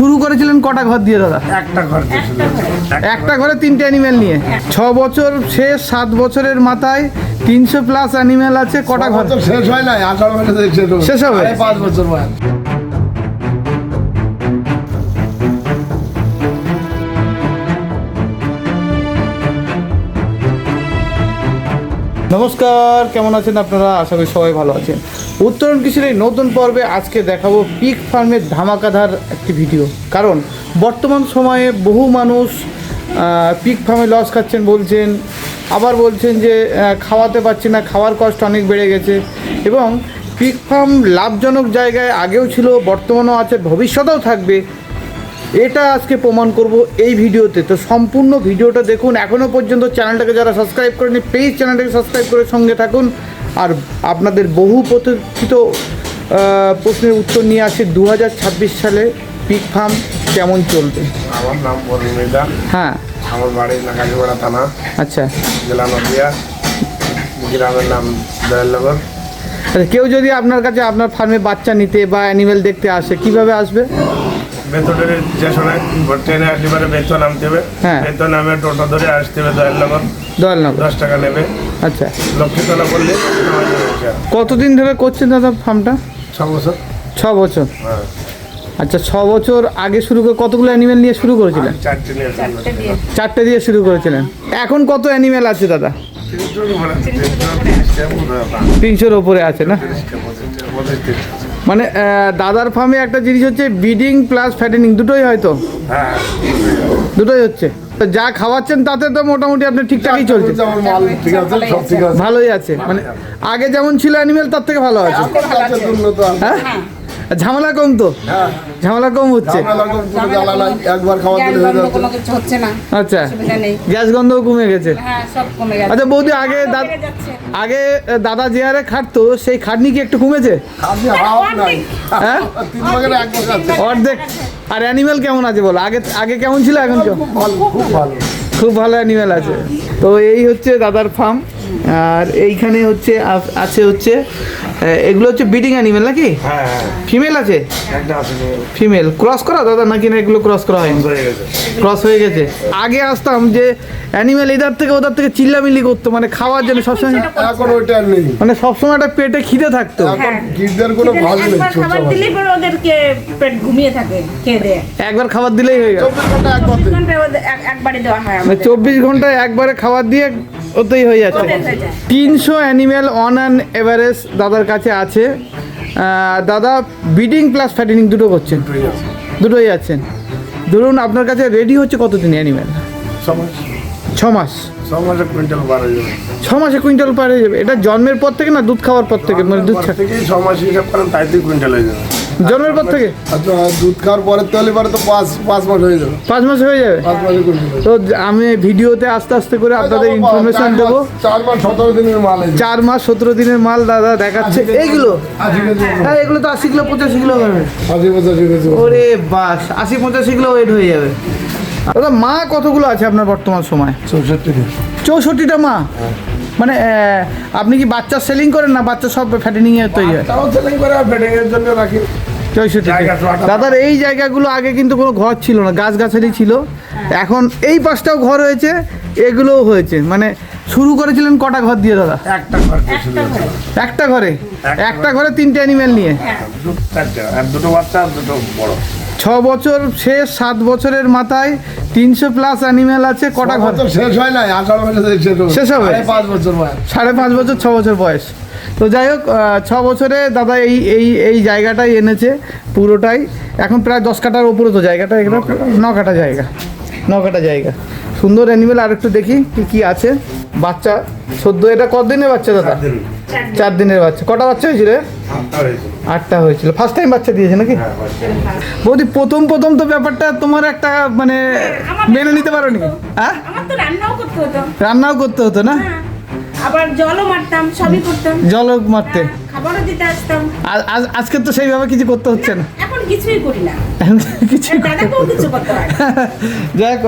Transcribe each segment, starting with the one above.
শুরু করেছিলেন কটা ঘর দিয়ে দাদা? একটা ঘর দিয়ে শুরু করেছি। একটা ঘরে 3টে অ্যানিমেল নিয়ে 6 বছর শেষ, 7 বছরের মাথায় 300+ অ্যানিমেল আছে। কটা ঘর তো শেষ হয় নাই, 18 মাসে শেষ হবে? 5 বছর বয়স। নমস্কার, কেমন আছেন আপনারা? আশা করি সবাই ভালো আছেন। উত্তরণ কৃষির এই নতুন পর্বে আজকে দেখাবো পিগ ফার্মের ধামাকাধার একটি ভিডিও। কারণ বর্তমান সময়ে বহু মানুষ পিগ ফার্মে লস খাচ্ছেন বলছেন, আবার বলছেন যে খাওয়াতে পারছি না, খাওয়ার কষ্ট অনেক বেড়ে গেছে। এবং পিগ ফার্ম লাভজনক জায়গায় আগেও ছিল, বর্তমানেও আছে, ভবিষ্যতেও থাকবে। এটা আজকে প্রমাণ করব এই ভিডিওতে। তো সম্পূর্ণ ভিডিওটা দেখুন। এখনও পর্যন্ত চ্যানেলটাকে যারা সাবস্ক্রাইব করেনি, প্লিজ চ্যানেলটাকে সাবস্ক্রাইব করে সঙ্গে থাকুন। আর আপনাদের বহু প্রতীক্ষিত প্রশ্নের উত্তর নিয়ে আসি 2026 সালে পিগ ফার্ম কেমন চলবে। আমার নাম বরুণ মৃধা। হ্যাঁ, আমার বাড়ি নাকাশিপাড়া থানা, আচ্ছা। জেলা নদিয়া, গ্রামের নাম দয়ালনগর। আচ্ছা, কেউ যদি আপনার কাছে আপনার ফার্মে বাচ্চা নিতে বা অ্যানিমেল দেখতে আসে, কিভাবে আসবে? বেতনের স্টেশনে ট্রেনে আসলে পরে বেতন নামতে হবে। হ্যাঁ। বেতন নামে টোটো ধরে আসতে হবে দয়ালনগর। দয়ালনগর। 10 টাকা নেবে। আচ্ছা, লক্ষ্মীতলা করলে কতদিন ধরে করছেন দাদা ফার্মটা? 6 বছর। 6 বছর। হ্যাঁ, আচ্ছা, 6 বছর আগে শুরু করে কতগুলো অ্যানিমেল নিয়ে শুরু করেছিলেন? 4টে নিয়ে 4টে দিয়ে শুরু করেছিলেন। এখন কত অ্যানিমেল আছে দাদা? 300-র ওপরে আছে না? মানে দাদার ফার্মে একটা জিনিস হচ্ছে ব্রিডিং প্লাস ফ্যাটেনিং, দুটোই হয়তো? হ্যাঁ, দুটোই হচ্ছে। তো যা খাওয়াচ্ছেন তাতে তো মোটামুটি আপনার ঠিকঠাকই চলছে? আমার মাল ঠিক আছে, সব ঠিক আছে। ভালোই আছে, মানে আগে যেমন ছিল অ্যানিমেল তার থেকে ভালো আছে। উন্নত আছে। হ্যাঁ, ঝামেলা কম তো? হ্যাঁ, ঝামেলা কম হচ্ছে। কোনো জ্বালা নাই, একবার খাওয়া দিলে হয়ে যাচ্ছে। কোনো কিছু হচ্ছে না, আচ্ছা, অসুবিধা নেই। গ্যাস গন্ধও কমে গেছে। হ্যাঁ, সব কমে গেছে। আচ্ছা বৌদি, আগে বেড়ে যাচ্ছে। আগে দাদা যে হারে খাটতো সেই খাটনি কি একটু কমেছে? খাদ্য হাওয়া নাই। হ্যাঁ, 3 ভাগের 1 ভাগ আছে। অর্ধেক। আর অ্যানিমেল কেমন আছে বলো? আগে আগে কেমন ছিল, এখন কেমন? খুব ভালো, খুব ভালো। খুব ভালো অ্যানিমেল আছে। তো এই হচ্ছে দাদার ফার্ম। আর এইখানে হচ্ছে আছে হচ্ছে এগুলো হচ্ছে ব্রিডিং অ্যানিমেল নাকি? হ্যাঁ, হ্যাঁ, ফিমেল আছে? একটা আছে ফিমেল ক্রস করা দাদা নাকি? না এগুলো ক্রস করা হয়নি? হয়ে গেছে। ক্রস হয়ে গেছে। আগে আসতাম যে অ্যানিমেল এধার থেকে ওধার থেকে চিল্লামিল্লি করতো, মানে খাওয়ার জন্য সবসময়, এখন ওইটা আর নেই। মানে সবসময় একটা পেটে খিদে থাকতো। এখন গিরদের কোনো ভালো নেই। একবার খাবার দিলেই পরে ওদেরকে পেট ঘুমিয়ে থাকে খেয়ে দেয়ে। একবার খাবার দিলেই হয়ে গেল। 24 ঘন্টা একবার 24 দিই। ঘন্টায় ওদের একবারে দেওয়া হয় মানে আমাদের। 24 ঘন্টায় একবারে খাবার দিয়ে ওতেই হয়ে যাচ্ছে। ওদের হয়ে যায়। 300 অ্যানিমেল অন অ্যান এভারেজ দাদার কাছে আছে। দাদা ব্রিডিং প্লাস ফ্যাটেনিং দুটো করছেন? দুটোই আছেন। ধরুন আপনার কাছে রেডি হচ্ছে কতদিন অ্যানিমেল? 6 মাস। 6 মাস। 6 মাসে কুইন্টাল বার হয়ে যাবে। 6 মাসে কুইন্টাল পার হয়ে যাবে? এটা জন্মের পর থেকে না দুধ খাওয়ার পর থেকে? মানে দুধ পর থেকেই 6 মাস হিসাব করেন, তাই দিয়ে কুইন্টাল হয়ে যাবে। জন্মের পর থেকে? আচ্ছা, দুধ খাওয়ার পরে তাহলে পরে তো 5 মাস হয়ে যাবে। 5 মাস হয়ে যাবে। 5 মাসে কুইন্টাল। তো আমি ভিডিওতে আস্তে আস্তে করে আপনাদের ইনফরমেশন দেবো। 4 মাস 17 দিনের মাল এই 4 মাস 17 দিনের মাল দাদা দেখাচ্ছে। এইগুলো 80 কেজি। হ্যাঁ, এগুলো তো 80 কিলো 85 কিলো হবে। 80-85 কেজি। ওরে বাস, 80-85 কিলো ওয়েট হয়ে যাবে। দাদা মা কতগুলো আছে আপনার বর্তমান সময়? 64 কেজি। 64টা মা? মানে আপনি কি বাচ্চা সেলিং করেন না বাচ্চা সব ফ্যাটেনিং এ তৈরি হয়? তাও সেলিং করে ফেডিং এর জন্য রাখি। 64। জায়গা তো আটা- দাদার এই জায়গাগুলো আগে কিন্তু কোনো ঘর ছিল না, গাছগাছালি ছিল। এখন এই পাশটাও ঘর হয়েছে, এগুলোও হয়েছে। মানে শুরু করেছিলেন কটা ঘর দিয়ে দাদা? একটা ঘর দিয়ে শুরু হয়েছে। একটা ঘরে? একটা ঘরে 3টে অ্যানিমেল নিয়ে? চারটে, আর দুটো বাচ্চা আর দুটো বড়। 6 বছর শেষ, 7 বছরের মাথায় 300+ অ্যানিমেল আছে। কটা ঘর? তো শেষ হয় নাই, 18 মাসে শেষ হবে? 5 বছর বয়স। 5.5 বছর, 6 বছর বয়স। তো যাই হোক, 6 বছরে দাদা এই এই এই জায়গাটাই এনেছে পুরোটাই। এখন প্রায় 10 কাঠার ওপরে তো জায়গাটা, এখানে 9 কাঠা জায়গা। 9 কাঠা জায়গা। সুন্দর অ্যানিমেল। আর একটু দেখি কি কি আছে। বাচ্চা সদ্য, এটা কতদিনের বাচ্চা দাদা? 4 দিনের বাচ্চা। কটা বাচ্চা হয়েছিল? 8টা হয়েছিল। ফার্স্ট টাইম বাচ্চা দিয়েছে নাকি? বৌদি, প্রথম তো ব্যাপারটা তোমার একটা মানে মেনে নিতে পারো নি? হ্যাঁ, আমার তো রান্নাও করতে হতো। রান্নাও করতে হতো না? হ্যাঁ, আবার জলও মারতাম, সবই করতাম। জল মারতে? খাবারও দিতে আসতাম। আজকে তো সেইভাবে কিছু করতে হচ্ছে না। এখন কিছুই করি না। কিছু দাদাকেও কিছু করতে হয়। যাক,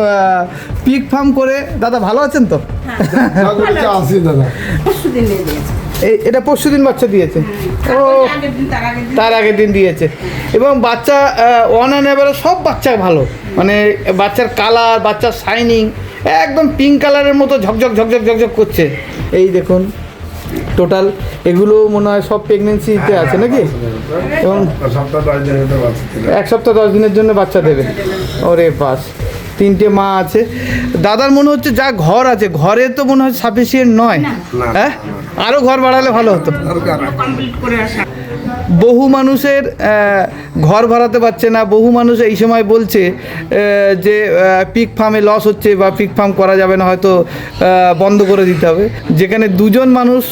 পিগ ফার্ম করে দাদা ভালো আছেন তো? হ্যাঁ, আসি দাদা। পরশুদিন নিয়ে দিয়েছে। এটা পরশু দিন বাচ্চা দিয়েছে ও আগের দিন তার আগের দিন তার আগের দিন দিয়েছে এবং বাচ্চা অন অ্যান্ড এভারেজ সব বাচ্চা ভালো মানে বাচ্চার কালার বাচ্চার শাইনিং একদম পিঙ্ক কালারের মতো ঝকঝক ঝকঝক ঝকঝক করছে এই দেখুন টোটাল এগুলো মনে হয় সব প্রেগনেন্সিতে আছে নাকি এবং সপ্তাহ 10 দিনের ভিতরে বাচ্চা দিল। 1 সপ্তাহ 10 দিনের জন্য বাচ্চা দেবে ওরে বাস 3টে মা আছে দাদার মনে হচ্ছে যা ঘর আছে ঘরে তো মনে হয় সাফিসিয়েন্ট নয় হ্যাঁ আরও ঘর বাড়ালে ভালো হতো কমপ্লিট করে আসা বহু মানুষের ঘর ভাড়াতে পারছে না বহু মানুষ এই সময় বলছে যে পিক ফার্মে লস হচ্ছে বা পিক ফার্ম করা যাবে না হয়তো বন্ধ করে দিতে হবে যেখানে দুজন মানুষ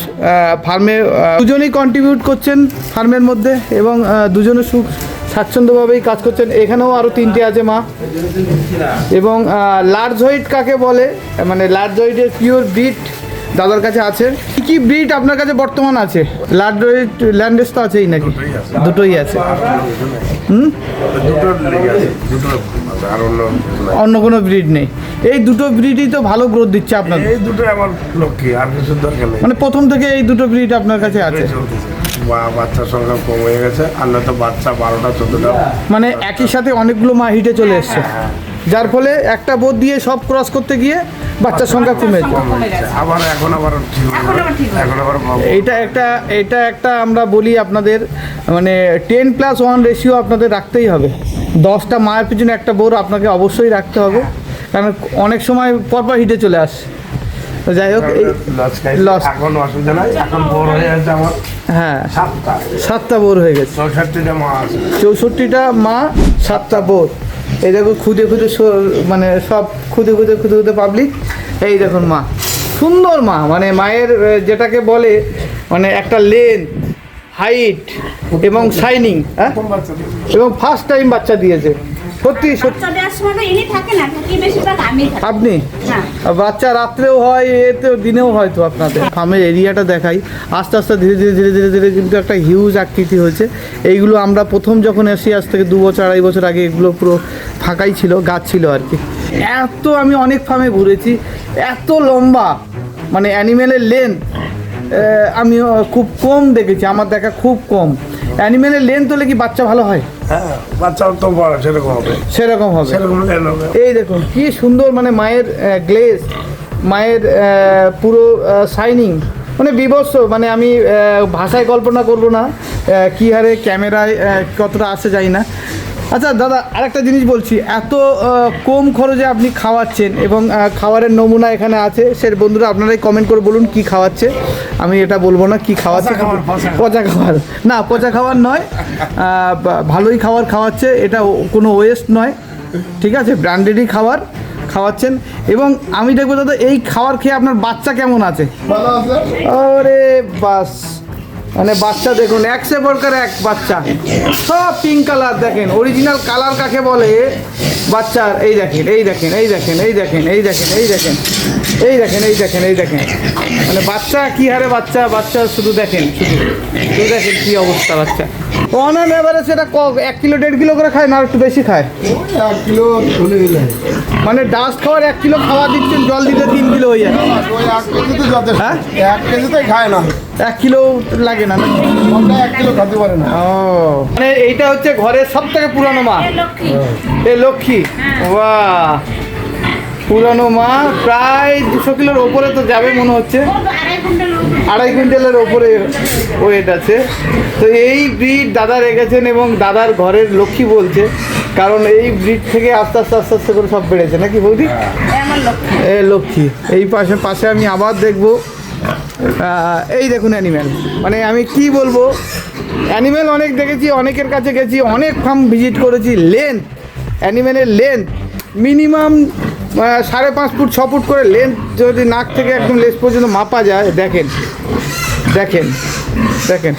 ফার্মে দুজনেই কন্ট্রিবিউট করছেন ফার্মের মধ্যে এবং দুজনে সুখ স্বাচ্ছন্দ্যভাবেই কাজ করছেন এখানেও আরও 3টে আছে মা এবং লার্জ হোয়াইট কাকে বলে মানে লার্জ হোয়াইটের পিওর ব্রিড দাদার কাছে আছে কি কি ব্রিড আপনার কাছে বর্তমান আছে লার্জ হোয়াইট ল্যান্ডেস তো আছেই নাকি দুটোই আছে হুম দুটোর লেগে আছে, দুটোর আছে, আর অন্য কিছু নাই। অন্য কোনো ব্রিড নেই এই দুটো ব্রিডই তো ভালো গ্রোথ দিচ্ছে আপনার এই দুটো আমার লক্ষ্মী, আর কিছু দরকার নেই। মানে প্রথম থেকে এই দুটো ব্রিড আপনার কাছে আছে চলতেছে। বাচ্চার সংখ্যা কম হয়ে গেছে, আর নয়তো বাচ্চা 12টা 14টা। মানে একই সাথে অনেকগুলো মা হিটে চলে এসছে যার ফলে একটা বোধ দিয়ে সব ক্রস করতে গিয়ে বাচ্চার সংখ্যা কমেছে কমে গেছে আবার এখন আবার ঠিক হয়ে এখন আবার ঠিক যাবে। এখন আবার কম। এটা একটা আমরা বলি আপনাদের মানে 10+1 রেশিও আপনাদের রাখতেই হবে 10টা মায়ের পিছনে একটা বোর আপনাকে অবশ্যই রাখতে হবে কারণ অনেক সময় পরপর হিটে চলে আসে তো যাই হোক এই লস খাই। লস। এখন অসুবিধা নাই, এখন বড় হয়ে যাচ্ছে আমার হ্যাঁ 7টা 7টা বোর হয়ে গেছে 64টা মা আছে। 64টা মা 7টা বোর এই দেখো খুদে খুদে মানে সব খুদে খুদে পাবলিক এই দেখুন মা সুন্দর মা মানে মায়ের যেটাকে বলে মানে একটা লেন্থ হাইট এবং শাইনিং হ্যাঁ এবং ফার্স্ট টাইম বাচ্চা দিয়েছে সত্যি সত্যি বাচ্চা দেওয়ার সময় তো ইনি থাকে না থাকি বেশিরভাগ আমি থাকি আপনি হ্যাঁ বাচ্চা রাত্রেও হয় এতেও দিনেও হয়তো আপনাদের ফার্মের এরিয়াটা দেখাই আস্তে আস্তে ধীরে ধীরে ধীরে ধীরে ধীরে কিন্তু একটা হিউজ আকৃতি হয়েছে এইগুলো আমরা প্রথম যখন এসি আজ থেকে 2 বছর 2.5 বছর আগে এগুলো পুরো ফাঁকাই ছিল গাছ ছিল আর কি এত আমি অনেক ফার্মে ঘুরেছি এত লম্বা মানে অ্যানিমেলের লেন্থ আমি খুব কম দেখেছি আমার দেখা খুব কম অ্যানিমেলের লেন্থ হলে কি বাচ্চা ভালো হয় হ্যাঁ, বাচ্চাও তো বড় সেরকম হবে, সেরকম হবে সেরকম লেন হবে। এই দেখুন কি সুন্দর মানে মায়ের গ্লেজ মায়ের পুরো শাইনিং মানে বিভৎস মানে আমি ভাষায় কল্পনা করব না কী হারে ক্যামেরায় কতটা আসে যাই না আচ্ছা দাদা আরেকটা জিনিস বলছি এত কম খরচে আপনি খাওয়াচ্ছেন এবং খাবারের নমুনা এখানে আছে সে বন্ধুরা আপনারাই কমেন্ট করে বলুন কি খাওয়াচ্ছে আমি এটা বলবো না কি খাওয়াচ্ছে পচা খাবার না পচা খাবার নয় ভালোই খাবার খাওয়াচ্ছে এটা কোনো ওয়েস্ট নয় ঠিক আছে ব্র্যান্ডেডই খাবার খাওয়াচ্ছেন এবং আমি দেখবো দাদা এই খাবার খেয়ে আপনার বাচ্চা কেমন আছে আরে বাস মানে বাচ্চা দেখুন এক সে বরকার এক বাচ্চা সব পিঙ্ক কালার দেখেন অরিজিনাল কালার কাকে বলে বাচ্চার এই দেখেন এই দেখেন এই দেখেন এই দেখেন এই দেখেন এই দেখেন এই দেখেন এই দেখেন এই দেখেন মানে বাচ্চা কি হারে বাচ্চা বাচ্চা শুধু দেখেন শুধু দেখেন কি অবস্থা বাচ্চা অন অ্যান এভারেজ সেটা 1 কিলো 1.5 কিলো করে খায় না আর একটু বেশি খায় 1 কিলো চলে যায়। মানে ডাস্ট খাওয়ার 1 কিলো খাওয়া দিচ্ছেন জল দিতে 3 কিলো হয়ে যায় ওই 1 কেজি তো যথেষ্ট। হ্যাঁ 1 কেজিতেই খায় না, 1 কিলো লাগে না নাকি? ওটা 1 কিলো খেতে পারে না। ও মানে এইটা হচ্ছে ঘরের সব থেকে পুরানো মা এ লক্ষ্মী এ লক্ষ্মী বাহ পুরানো মা প্রায় 200 কিলোর ওপরে তো যাবে মনে হচ্ছে ও তো 2.5 কুইন্টাল ওজন। 2.5 কুইন্টালের ওপরে ওয়েট আছে তো এই ব্রিড দাদা রেখেছেন এবং দাদার ঘরের লক্ষ্মী বলছে কারণ এই ব্রিড থেকে আস্তে আস্তে আস্তে আস্তে করে সব বেড়েছে নাকি বৌদি এ আমার লক্ষ্মী এ লক্ষ্মী এই পাশে পাশে আমি আবার দেখব এই দেখুন অ্যানিম্যাল মানে আমি কি বলবো অ্যানিম্যাল অনেক দেখেছি অনেকের কাছে গেছি অনেক ফার্ম ভিজিট করেছি লেন্থ অ্যানিম্যালের লেন্থ মিনিমাম 5.5 ফুট 6 ফুট করে লেন্থ যদি নাক থেকে একদম লেজ পর্যন্ত মাপা যায় দেখেন দেখেন দেখেন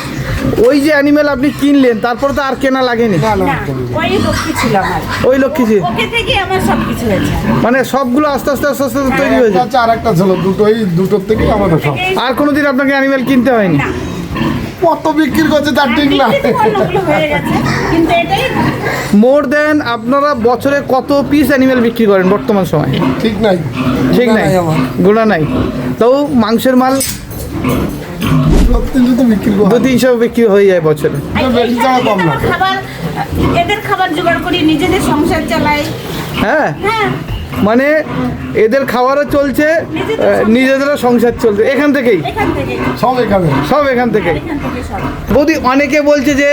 ওই যে অ্যানিম্যাল আপনি কিনলেন তারপরে তো আর কেনা লাগেনি না ওই লক্ষ্মী ছিল আমার ওই লক্ষ্মী জি ওকে থেকে আমার সব কিছু হয়েছে মানে সবগুলো আস্তে আস্তে আস্তে আস্তে তৈরি হয়েছে আচ্ছা, আরেকটা ছিল, দুটোর থেকেই আমাদের সব। আর কোনোদিন আপনাকে অ্যানিম্যাল কিনতে হয়নি না কত বিক্রি করছে তার ঠিক না। বিক্রি তো অন্যগুলো হয়ে গেছে কিন্তু এটাই মোর দেন আপনারা বছরে কত পিস অ্যানিমেল বিক্রি করেন বর্তমান সময় ঠিক নাই, ঠিক নাই আমার। গোড়া নাই তাও মাংসের মাল তো বিক্রি করা 200-300 বিক্রি হয়ে যায় বছরে। আর বেশি এইখান টাকা থেকে কম তো না। আমরা খাবার এদের খাবার জোগাড় করি, নিজেদের সংসার চালাই। হ্যাঁ, হ্যাঁ, মানে এদের খাবারও চলছে, নিজেদেরও সংসার চলছে এখান থেকেই, এখান থেকে সব এখানে সব এখান থেকে। এখান থেকে সব। বৌদি, অনেকে বলছে যে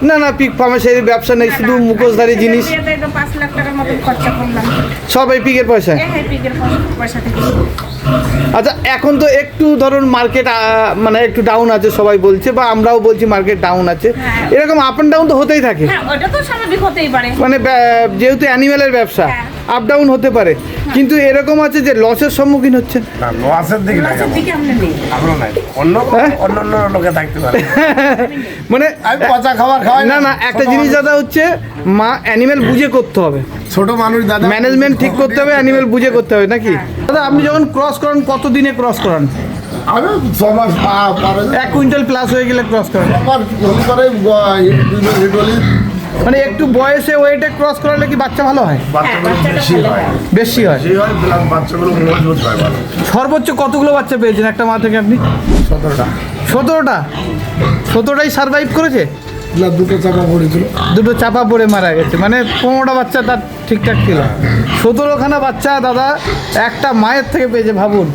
না না পিক ফার্মে সেই ব্যবসা নেই, শুধু মুখোশধারী জিনিস, বিয়েতে তো 5 লাখ টাকার মতো খরচা করলাম। সব এই পিকের পয়সা। এই পিকের পয়সা থেকে। আচ্ছা, এখন তো একটু ধরুন মার্কেট মানে একটু ডাউন আছে, সবাই বলছে বা আমরাও বলছি মার্কেট ডাউন আছে, হ্যাঁ। এরকম আপ অ্যান্ড ডাউন তো হতেই থাকে। হ্যাঁ, ওটা তো স্বাভাবিক হতেই পারে। মানে যেহেতু অ্যানিমেলের ব্যবসা, হ্যাঁ। আপ ডাউন হতে পারে, কিন্তু এরকম আছে যে লসের সম্মুখীন হচ্ছেন। না, লসের দিক নাই লসের দিকে আমরা নেই। আমরা নাই, অন্য হ্যাঁ? অন্য লোকে থাকতে পারে। মানে আমি পচা খাবার খাওয়াই না না, একটা ছোট জিনিস মানুষ- দাদা হচ্ছে মা অ্যানিমেল বুঝে করতে হবে, ছোট মানুষ দাদা, ম্যানেজমেন্ট ঠিক করতে হবে, অ্যানিমেল বুঝে করতে হবে নাকি? দাদা, আপনি যখন ক্রস করান কত দিনে ক্রস করান? আমি 6 মাস পরে 1 কুইন্টাল প্লাস হয়ে গেলে ক্রস করান? আমার হলি করে হিট হলি মানে একটু বয়সে ওয়েটে ক্রস করালে কি বাচ্চা ভালো হয়? বাচ্চাগুলো বাচ্চাটা বেশি ভালো হয়, বেশি হয়। বেশি হয়, প্লাস বাচ্চাগুলো মজবুত হয় ভালো। সর্বোচ্চ কতগুলো বাচ্চা পেয়েছেন একটা মা থেকে আপনি? 17টা 17টা? 17টাই সার্ভাইভ করেছে? না, দুটো চাপা পড়েছিল। দুটো চাপা পড়ে মারা গেছে, মানে 15টা বাচ্চা তার ঠিকঠাক ছিল। 17খানা বাচ্চা দাদা একটা মায়ের থেকে পেয়েছে, ভাবুন।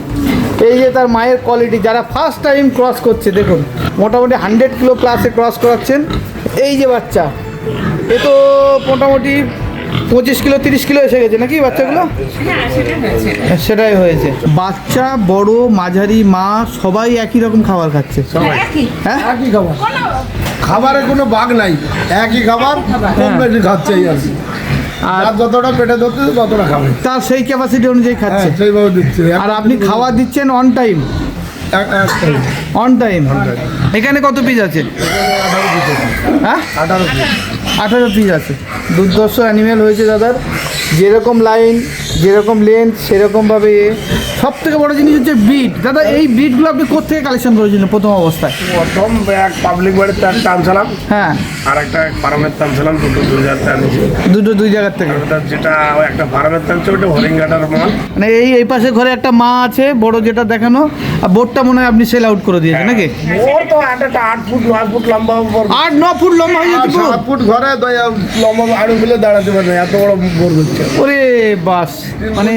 এই যে তার মায়ের কোয়ালিটি, যারা ফার্স্ট টাইম ক্রস করছে দেখুন, মোটামুটি 100 কিলো প্লাসে ক্রস করাচ্ছেন। এই যে বাচ্চা, এ তো মোটামুটি 25 কিলো 30 কিলো এসে গেছে নাকি বাচ্চাগুলো? হ্যাঁ, সেটা হয়েছে। সেটাই হয়েছে। বাচ্চা, বড়, মাঝারি, মা সবাই একই রকম খাবার খাচ্ছে। একই। হ্যাঁ, একই খাবার, কোনো খাবারে কোনো ভাগ নাই, একই খাবার, কম বেশি খাচ্ছে এই আর কি। আর আর যতটা পেটে ধরতে ততটা খাবে, তার সেই ক্যাপাসিটি অনুযায়ী হ্যাঁ খাচ্ছে। সেইভাবে দিচ্ছে। আর আপনি খাওয়া দিচ্ছেন অন টাইম? একটাই অন টাইম। এখানে কত পিস আছে? হ্যাঁ, 18 পিস আছে। দুর্দর্শ অ্যানিমেল হয়েছে দাদার, যেরকম লাইন, যেরকম লেন্থ, সেরকমভাবে সব থেকে বড় জিনিস হচ্ছে ব্রিড। দাদা, এই ব্রিডগুলো আপনি কোথেকে কালেকশন করেছিলেন প্রথম অবস্থায়? প্রথম এক পাবলিক বাড়িতে একটা আনছিলাম, হ্যাঁ, আর একটা ফার্মের টানছিলাম, দুটো 2000 আনছি। দুটো দুই জায়গার থেকে। আর ওটা যেটা একটা ফার্মের টানছে ওটা হরিঙ্গাটার মাল। মানে এই পাশে ঘরে একটা মা আছে বড়, যেটা দেখানো, আর বোর্ডটা মনে হয় আপনি সেল আউট করে দিয়েছেন নাকি? ওর তো একটা 8 ফুট 9 ফুট লম্বা, 8-9 ফুট লম্বা হয়ে যেত পুরো? 7 ফুট ঘরে লম্বা আড়ু ফেলে দাঁড়াতে পারে না, এত বড় বোর হচ্ছে। ওরে বাস, মানে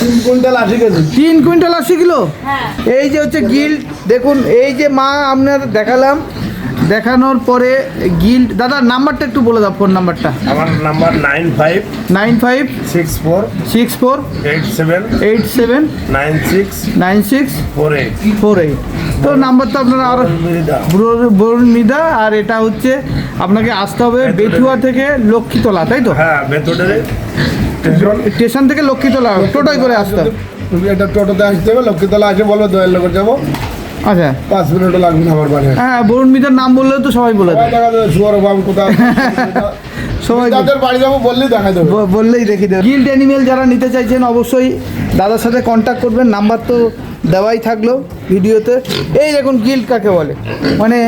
3 কুইন্টাল 80 কেজি। 3 quintal 80 kilo. হ্যাঁ। এই যে হচ্ছে গিল্ড, দেখুন এই যে মা আপনার দেখালাম, দেখানোর পরে গিল্ড। দাদা, নাম্বারটা একটু বলে দাও, ফোন নাম্বারটা। আমার নাম্বার 95 95 64 64 87 87 96 96 48। 48। তো নাম্বারটা আপনারা আরো বরুণ মৃধা, আর এটা হচ্ছে আপনাকে আসতে হবে বেথুয়া থেকে লক্ষ্মীতলা, তাই তো? হ্যাঁ, ভেতরে স্টেশন। স্টেশন থেকে লক্ষ্মীতলা টোটোয় করে আসতে হবে। তুমি একটা টোটোতে আসতে হবে, লক্ষ্মীতলা আসে বলো দয়াল নগর যাবো, আচ্ছা, 5 মিনিটও লাগবে না আমার বাড়ি। হ্যাঁ, বরুণ মৃধার নাম বললেও তো সবাই বলে দেয়। দেখা যাবে সুয়ার বাবু কোথায়, সবাই তাদের বাড়ি যাবো বললেই দেখা দেবে। বললেই দেখি দেবে। গিল্ড অ্যানিমেল যারা নিতে চাইছেন অবশ্যই দাদার সাথে কন্ট্যাক্ট করবেন, নাম্বার তো দেওয়াই থাকলো ভিডিওতে। এই দেখুন গিল্ড কাকে বলে, মানে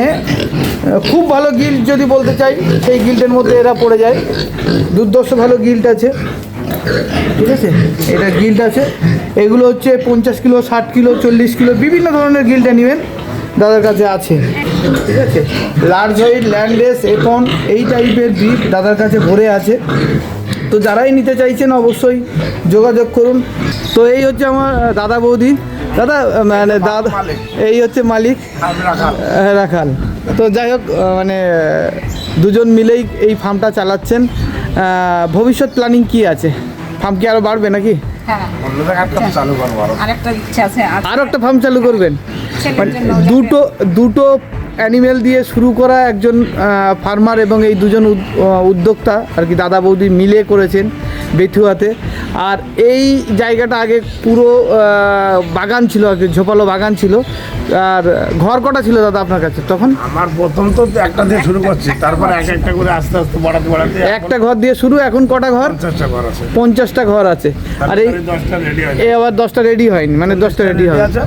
খুব ভালো গিল্ড যদি বলতে চাই, সেই গিল্ডের মধ্যে এরা পড়ে যায়। দুর্দর্শ ভালো গিল্ড আছে, ঠিক আছে? এটা গিল্ড আছে, এগুলো হচ্ছে 50 কিলো, 60 কিলো, 40 কিলো, বিভিন্ন ধরনের গিল্ড অ্যানিমেল দাদার কাছে আছে, ঠিক আছে? লার্জ হাইট, ল্যান্ডলেস, এখন এই টাইপের ব্রিড দাদার কাছে ভরে আছে। তো যারাই নিতে চাইছেন অবশ্যই যোগাযোগ করুন। তো এই হচ্ছে আমার দাদা বৌদি। দাদা, মানে দাদা এই হচ্ছে মালিক, আমি রাখাল। রাখাল। তো যাই হোক, মানে দুজন মিলেই এই ফার্মটা চালাচ্ছেন। ভবিষ্যৎ প্ল্যানিং কি আছে? ফার্ম কি আরও বাড়বে নাকি? হ্যাঁ, অন্য জায়গায় চালু করবো আরো। আরেকটা ইচ্ছা আছে। আরও একটা ফার্ম চালু করবেন? ছেলের মানে জন্য দুটো অ্যানিমেল দিয়ে শুরু করা একজন ফার্মার, এবং এই দুজন উদ্যোক্তা আর কি দাদা বৌদি মিলে করেছেন বেথুয়াতে। আর এই জায়গাটা আগে পুরো বাগান ছিল আর কি, ঝোপালো বাগান ছিল। আর ঘর কটা ছিল দাদা আপনার কাছে তখন? আমার প্রথম তো একটা দিয়ে শুরু করছি, তারপর এক একটা করে আস্তে আস্তে বাড়াতে বাড়াতে একটা ঘর দিয়ে শুরু, এখন কটা ঘর? 50টা ঘর আছে। 50টা ঘর আছে। আর এই 10টা রেডি আছে। এই আবার 10টা রেডি হয়নি, মানে 10টা রেডি হবে, আছে।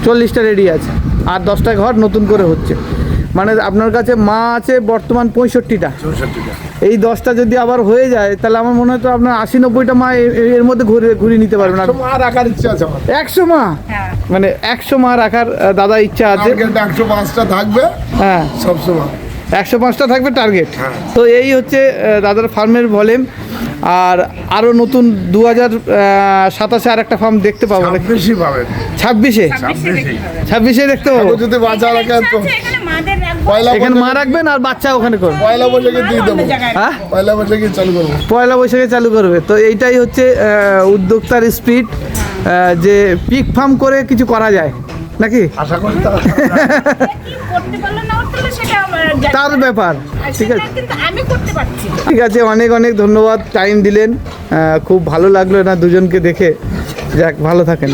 40টা রেডি আছে, আর 10টা ঘর নতুন করে হচ্ছে। মানে আপনার কাছে মা আছে বর্তমান 65টা। 64টা। এই 10টা যদি আবার হয়ে যায় তাহলে আমার মনে হয় তো আপনার 80-90টা মা এর মধ্যে ঘুরিয়ে নিতে পারবেন। আর মা রাখার ইচ্ছা আছে আমার। 100 মা, হ্যাঁ। মানে 100 মা রাখার দাদা ইচ্ছা আছে। টার্গেট 105টা থাকবে হ্যাঁ, সবসময়। 105টা থাকবে টার্গেট। হ্যাঁ। তো এই হচ্ছে দাদার ফার্মের ভলিউম। আর আরও নতুন 2027-এ আর একটা ফার্ম দেখতে পাবো নাকি? বেশি পাবেন। 26-এ দেখতে পাবো। যদি বাচ্চা রাখেন তো এখানে মাদের রাখবো। পয়লা এখানে মা রাখবেন আর বাচ্চা ওখানে করবেন। পয়লা বৈশাখে দিয়ে দেবো। অন্য জায়গায় হ্যাঁ, পয়লা বৈশাখে চালু করবো। পয়লা বৈশাখে চালু করবে। তো এইটাই হচ্ছে উদ্যোক্তার স্পিড, যে পিক ফার্ম করে কিছু করা যায় নাকি, আশা করি তারা কি করতে পারলো না করতে পারলো সেটা আমার জানি তার না। ব্যাপার। আর ঠিক সেটা আছে, কিন্তু আমি করতে পারছি না। ঠিক আছে, অনেক অনেক ধন্যবাদ, টাইম দিলেন। খুব ভালো লাগলো না দুজনকে দেখে। যাক, ভালো থাকেন।